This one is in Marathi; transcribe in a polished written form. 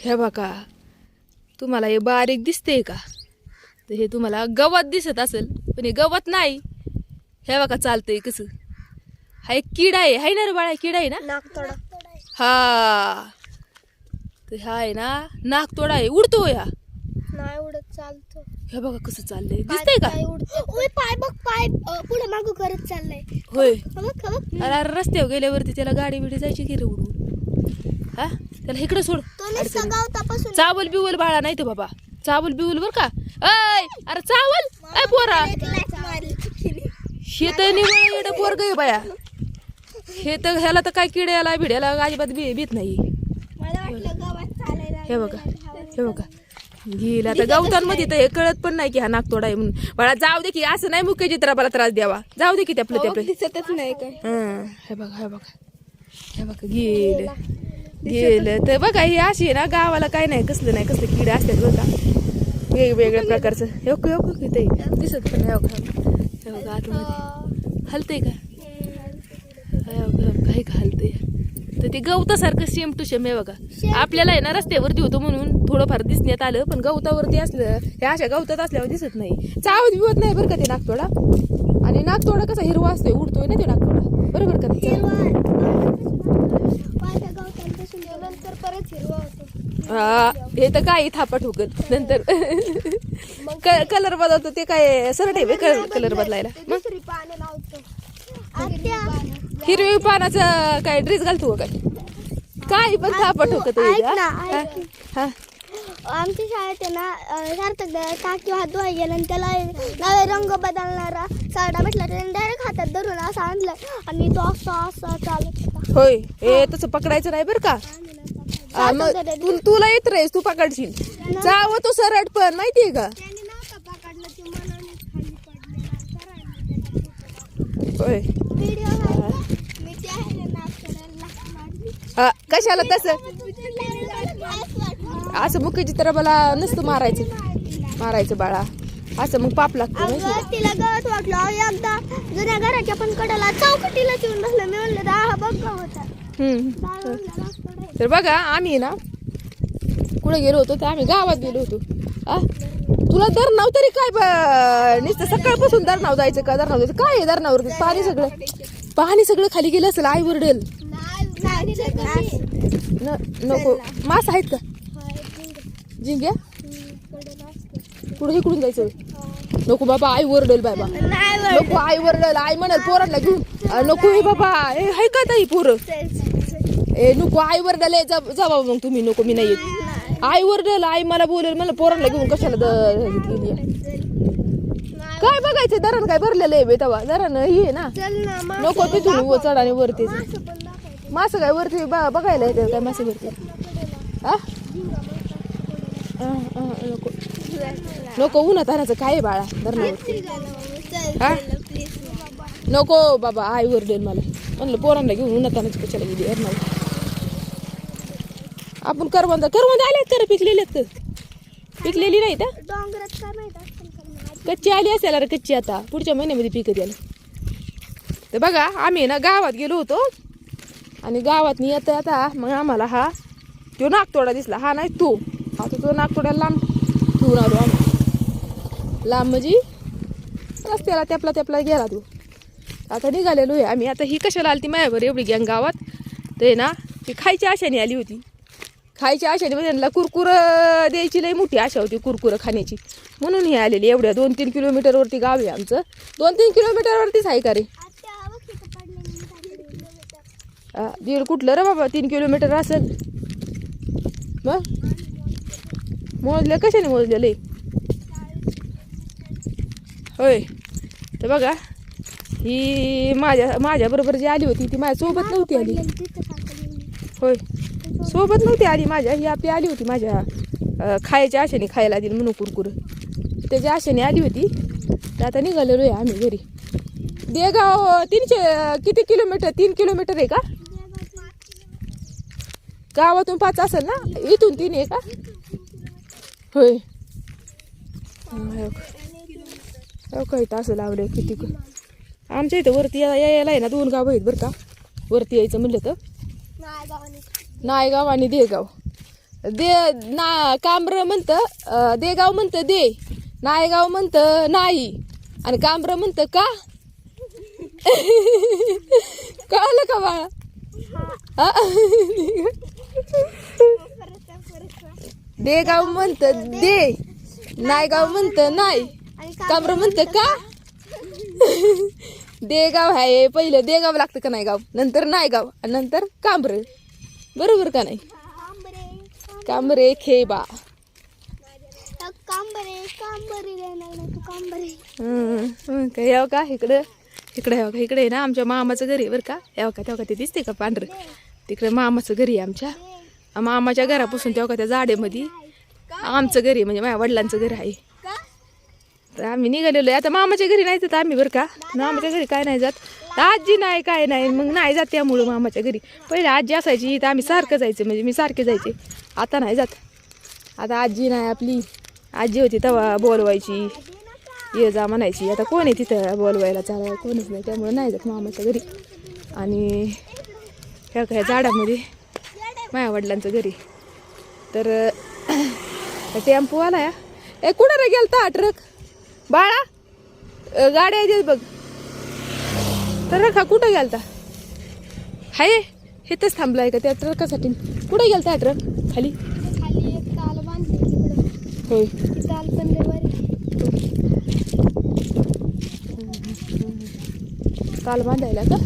हे बघा, तुम्हाला हे बारीक दिसते का? तर हे तुम्हाला गवत दिसत असेल, पण हे गवत नाही. हे बघा चालतंय कसं. हा एक किडा आहे, हाय ना रे बाळा, किडा आहे ना. नागतोडा. हा, तर हा आहे ना नागतोडा आहे. उडतो ह्या. नाही उडत, चालतो. हे बघा कसं चाललंय, दिसतंय का? ओय पाय बघ, पाय पुढे मागू करत चाललंय. होय. बघ. अरे रस्त्यावर गेल्यावरती त्याला गाडी बिडी जायची की रे उडून. हा, त्याला इकडे सोड. चावल बिवल बाळा नाही तर बाबा, चावल बिवल बर का. अय अरे चावल, अय पोरा, हे तर निवळ येडं पोरग आहे बाया. हे तर ह्याला तर काय किड्याला भिड्याला अजिबात भीत नाही. हे बघा, हे बघा गेला आता गवतांमध्ये. तर हे कळत पण नाही की हा नागतोडा आहे म्हणून. बाळा जाऊ दे की, असं नाही मुख्य चित्राला त्रास द्यावा. जाऊ दे की त्यापलं दिसतच नाही काय. हे बघा, हे बघा, हे बघा गेलं. तर बघा ही अशी आहे ना, गावाला काय नाही, कसलं नाही कसलं किडे असतात बघा वेगवेगळ्या प्रकारचं. हे ते दिसत पण हे बघा आतमध्ये हलतंय का? काही का हलतंय. तर ते गवतासारखं सेम टू सेम आहे बघा. आपल्याला आहे ना रस्त्यावरती होतं म्हणून थोडंफार दिसण्यात आलं, पण गवतावरती असलं, हे अशा गवतात असल्यावर दिसत नाही. चावत बिवत नाही बरं का ते नागतोडा. आणि नागतोडा कसा हिरवा असतोय, उडतोय ना ते नागतोडा, बरोबर का? हा, हे तर काही थापा ठोकत नंतर कलर बदलतो. ते काय सरळ आहे कलर बदलायला. हिरवी पानाचं काय ड्रेस घालतो काय? काही पण थापा ठोकत. आमच्या शाळेत आहे ना, सार्थक टाकी हात धुवायला गेला आणि त्याला नवे रंग बदलणारा साडा भेटला. त्याने डायरेक्ट हातात धरून असं आणलं आणि तो असा चालत होता. होय, हे तसं पकडायचं नाही बरं का. तुला येत राहीस, तू पकडशील. जावं तो सरळ पण माहितीये का? होय. कशाला तसं असं मुख्य चित्रपाला नसतं मारायचं बाळा. असं मग पाप लागतं. तिला गवत वाटलं एकदा जुन्या घराच्या पण कडाला चौकटीला चिवून बसलं. मी म्हणलं हा बघ होता. तर बघा आम्ही ना कुठे गेलो होतो, तर आम्ही गावात गेलो होतो. तुला दरनाव तरी काय नुसतं सकाळपासून दरनाव जायचं का? दरनाव जायचं काय आहे दरनावरती? पाणी सगळं खाली गेलं असेल. आई वरडेल. नको, मास आहेत का? जिंग्या पुढे इकडून जायचं. नको बाबा, आई वरडेल बाबा. नको, आई वरडेल. आई म्हणाल पोरांना घेऊन. नको हे बाबा, हे का ताई पोरं? नको, आई वरडेल. जावा मग तुम्ही. नको, मी नाही येत. आई वरडेल. आई मला बोलेल, मला पोरांना घेऊन कशाला गेली. काय बघायचं, धरण काय भरलेलं आहे तेव्हा. धरण हे ना, नको तिथून चढाने वरती. मासं काय वरती बघायला येते काय? मासे वरती नको, नको. उन्हात आणायचं काय बाळा धरणावरती. नको बाबा, आई वरडेल मला. म्हणलं पोरांना घेऊन उन्हात आणायचं कशाला गेली धरणावर. आपण करवंद आलेत तर पिकलेली नाही तर कच्ची आली असेल. अरे कच्ची आता पुढच्या महिन्यामध्ये पिकत यायला. तर बघा आम्ही ना गावात गेलो होतो, आणि गावात येता आता मग आम्हाला हा तो नागतोडा दिसला. हा नाही तो, आता तो नागतोड्याला लांब ठेवून आलो आम्ही. लांब म्हणजे रस्त्याला त्यापला गेला तो. आता निघालेलो आहे आम्ही. आता ही कशाला आली ती माझ्यावर एवढी गँग गावात? ते ना ती खायच्या आशाने आली होती. खायच्या आशाने म्हणजे त्यांना कुरकुरं द्यायची लई मोठी आशा होती, कुरकुरं खाण्याची. म्हणून हे आलेली. एवढ्या 2-3 किलोमीटरवरती गाव आहे आमचं. 2-3 किलोमीटरवरतीच आहे का रे? दीड कुठलं रे बाबा, 3 किलोमीटर असेल. मग मोजले कशाने मोजलेले? होय. तर बघा ही माझ्या बरोबर जी आली होती ती माझ्यासोबत नव्हती आली. होय, सोबत नव्हती आली माझ्या. ही आपली आली होती माझ्या खायच्या आशेने, खायला दिली म्हणून कुरकुर त्याच्या आशेने आली होती. तर आता निघालेलो आहे आम्ही घरी. देगाव 300 किती किलोमीटर? 3 किलोमीटर आहे का? गावातून 5 असेल ना, इथून 3 आहे का? होय. काही तास लावले किती. आमच्या इथं वरती यायला आहे ना 2 गाव आहेत बरं का. वरती यायचं म्हणलं तर नायगाव आणि देगाव. दे ना कांबरं म्हणतं देगाव म्हणतं दे, नायगाव म्हणतं नाही, आणि कांबरं म्हणतं का. कळलं का बाळा. हा? देगाव म्हणतं दे, नायगाव म्हणतं नाही, कांबरं म्हणतं का. देगाव आहे पहिलं, देगाव लागतं का नायगाव, नंतर नायगाव आणि नंतर कांबरं. बरोबर का नाही. कांबरे खेबा. काय यावं का इकडं, इकडे यावं का, इकडे आहे ना आमच्या मामाचं घरी बरं का. यावं का तेव्हा का ते दिसते का पांढरं, तिकडे मामाचं घरी आहे आमच्या. मामाच्या घरापासून तेव्हा का त्या झाडेमध्ये आमचं घरी म्हणजे माझ्या वडिलांचं घर आहे. तर आम्ही निघालेलो आहे आता मामाच्या घरी नाही जात आम्ही बरं का. मामाच्या घरी काय नाही जात, आजी नाही काय नाही मग नाही जात त्यामुळं मामाच्या घरी. पहिले आजी असायची तर आम्ही सारखं जायचं, म्हणजे मी सारखे जायचे. आता नाही जात, आता आजी नाही आपली. आजी होती तेव्हा बोलवायची, ये जा म्हणायची. आता कोण आहे तिथं बोलवायला, चालायला कोणच नाही, त्यामुळं नाही जात मामाच्या घरी. आणि ह्या काय झाडामध्ये माझ्या वडिलांचं घरी. तर टेम्पो आला या. ए कुठं रे गेलता ट्रक बाळा, गाड्या येतात बघ. ट्रक हा कुठं गेलता, हाय हेच थांबलाय का त्या ट्रकासाठी. कुठं गेलता ट्रक खाली. खाली एक ताल बांधली तिकडं. होय ताल पण लय भारी. ताल बांधायला का.